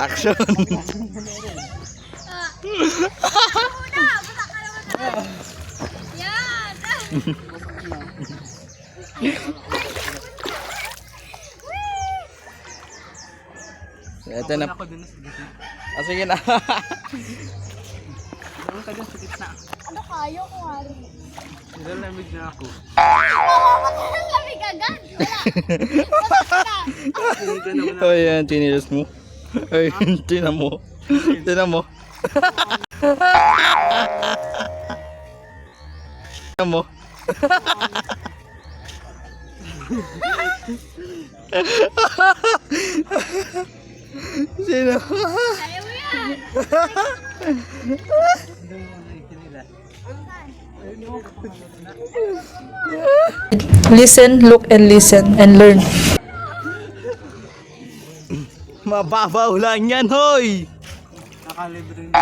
Action. Yan. Ito na. Sige na. Doon ka dyan sa gitna. Ano kayo kung hari? Nilalamig na ako. Lamig agad. Wala. Oh, yan, tinilas mo. Ay, tinan mo. Tinan mo. Tinan mo. Sino? Kaya mo yan. Listen, look, and listen, and learn. Mababaw lang yan, hoy! Nakalibre na.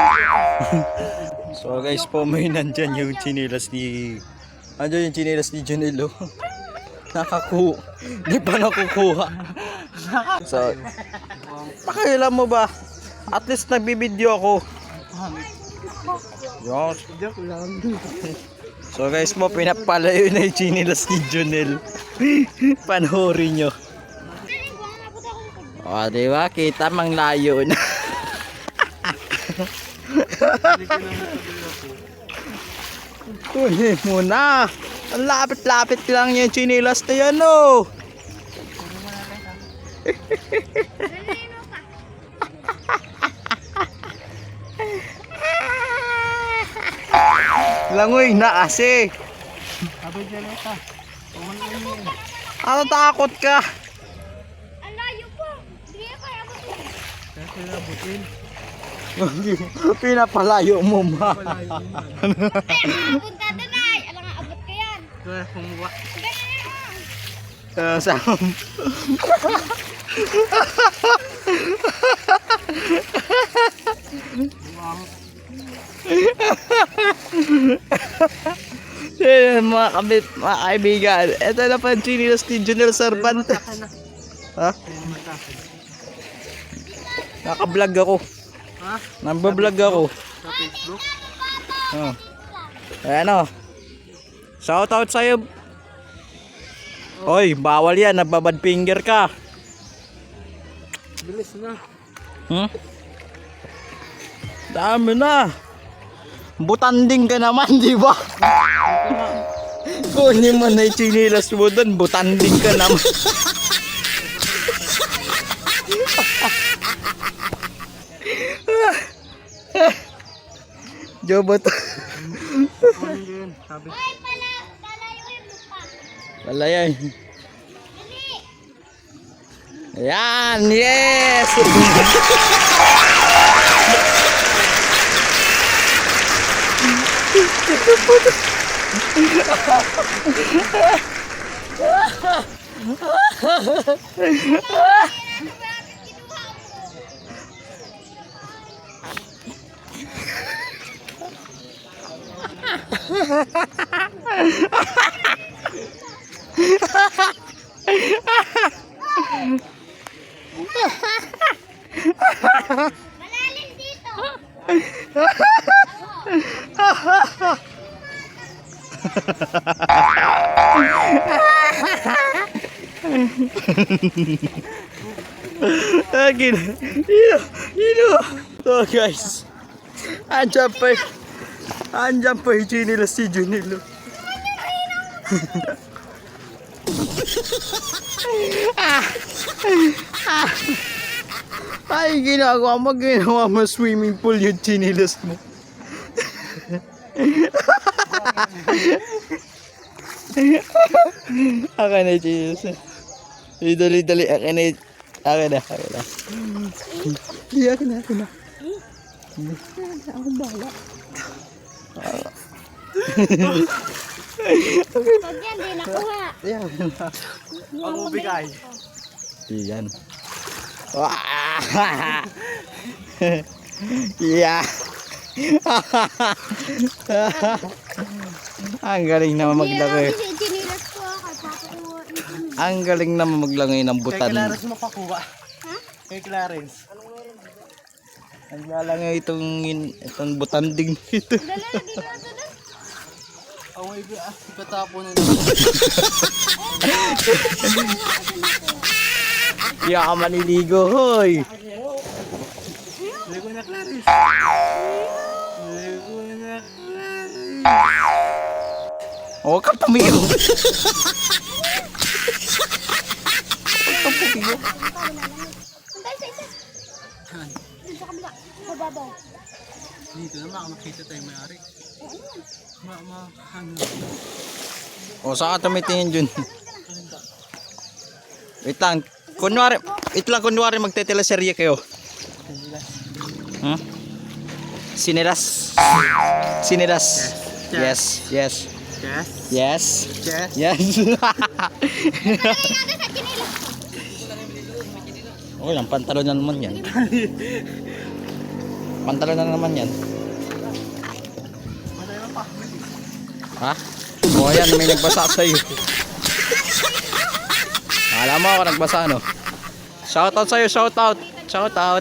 So guys po, may nandyan yung chinilas ni... Andyan yung chinilas ni Junelo. Di pa nakukuha. So, pakialam mo ba? At least nagbibideo ako. Yes. Joke lang. So guys po, pinapalayo na yung chinilas ni Junel. Panoorin nyo. O, diba? Kita mang layo na. Kunin mo na. Ang lapit-lapit lang yung chinilas na yan, oh. Langoy na kasi. Sabi dyan ito. Ano takot ka? Ang layo po. Hindi kaya abutin. Kaya sila butin. Pinapalayo mo ma. Abot ka danay. Alam nga, abot ka yan. Kaya kumuha. Ganyan. Sam. Mga kabit, mga kaibigan. Ito na pa ang chinilas ni Junel Cervantes. Ha? Naka-vlog ako. Ha? Namba-vlog ako. Sa Facebook? Oh. Ayan o. Shoutout sa'yo. Hoy, bawal yan. Nagbabad finger ka. Bilis na. Dami na. Butanding ka naman, di ba? Kunin mo na yung chinilas mo doon. Butanding ka naman. Jobot. Kunin din. Sabi. Ay, palayuin mo pa. Wala yan. Ayan, yes! Malalim dito. So guys, andyan pa yung chinilas si Junilo. Ay, ginawa mo swimming pool yung chinilas mo. Akin na yung chinilas mo. Dali, akin na. Akin na. Akin na. Akong bahala. Pag yan, di nakuha. Ayan. Ang ubigay. Iyan. Wah! Yeah. Ang galing naman maglangay. Chinilas ko kay Papa ko. Ang galing naman maglangay ng Kay butan. Clarence mapakuha. Ha? Kay Clarence. Naglalangay itong butanding ito. Dala, dito na dala. Oh my God, katapon na Di ka maniligo, hoy. Ligo na Clarence. Ligo na Clarence. Huwag ka pumiyo. Huwag ka pumiyo. Antay sa isa. Dito sa kabila. Mababaw. Dito na makakita tayo may-ari. Ano? O, saan ka tumitingin dun? Wait lang. Kunwari magteteleserye kayo. Hmm? Sinilas. Sinilas. Yes. Yes. Yes. Yes. Yes. Yes. Nalagay natin sa chinilas ko. Okay lang, pantalon na naman yan. Pantalon na naman yan. Ha? O yan, may nagbasa sa'yo. Alam mo ako nagbasa, no? Shoutout sa'yo, shoutout. Shoutout.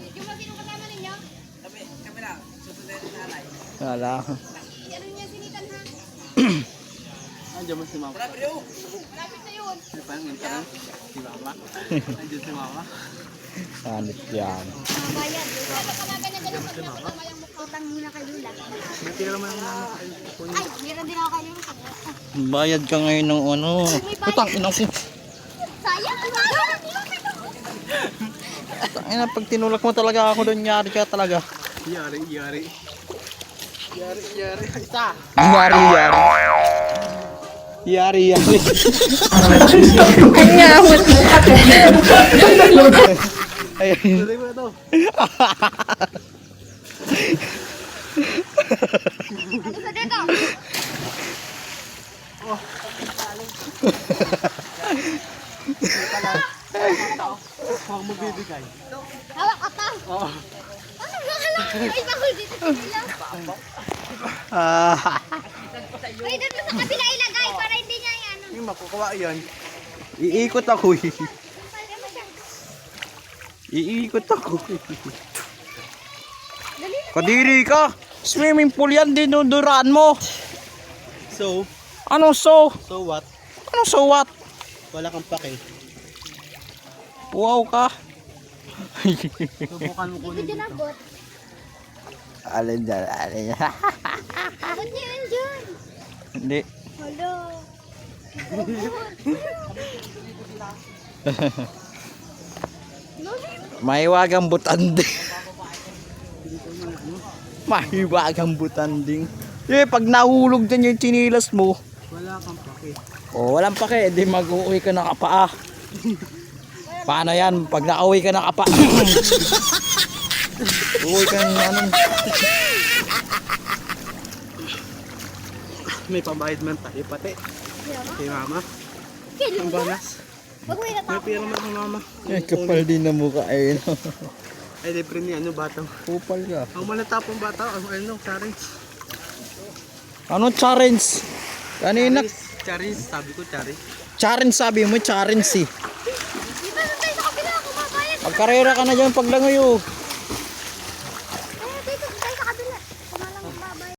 Yung mga kasama ninyo? Wala. Ano niya sinitan ha? Andiyan mo si Mama. Malapit na yun. Ano pa yung internet? Si Mama. Andiyan si Mama. Sanit yan. Mabayad. Wala ka na ganyan-ganyan sa mga kamayang mukha. Muna kay Lula. May tira naman ang Mama. Ay, meron din ako kay Lula. Bayad ka ngayon ng ano. Putang ina ko. Sayang, sayang. Putang ina, pag tinulak mo talaga ako doon, yari ka talaga. Yari. Isa. Yari. Yari. Ayun. Tuloy mo na to. Ano sa dito? Huwag mo bibigay. Hawak ka pa. Oo. Ano ba ka lang? Ay, bakul dito sa kabila. Ay, doon mo sa kabila ilagay para hindi niya yung ano. Yung makukuha yan. Iikot ako. Palya mo siya. Iikot ako. Dali na. Kadiri ka. Swimming pool yan, dinuduraan mo. So Ano so? what? Ano so what? Wala kang pake. Wow ka. Subukan mo kunin Dito na dito. bot. Alin dyan, alin dyan. Bot niya yun dyan. Hindi. Hello. Mahiwagang butanding. Mahiwagang butanding. Pag nahulog dyan yung chinilas mo, Wala kang pake. walang pake, di mag-uwi ka ng kapaa. Paano yan? Pag nakauwi ka ng kapaa, uwi ka ng ano. May pambayad man tayo pati. Kay Mama. Ang banas. Wag mo May itatapon. pira man ang Mama. Kapal din na mukha eh. Ay, libre ni ano, batang. Kupal ka. Ang malatapong bata, ano, Charis. Ano challenge? Kanina, Charis, sabi ko Charis. challenge sabi mo, challenge eh. Dito na tayo sa kabila. Kumabayad. Magkarera ka na dyan paglangoy oh.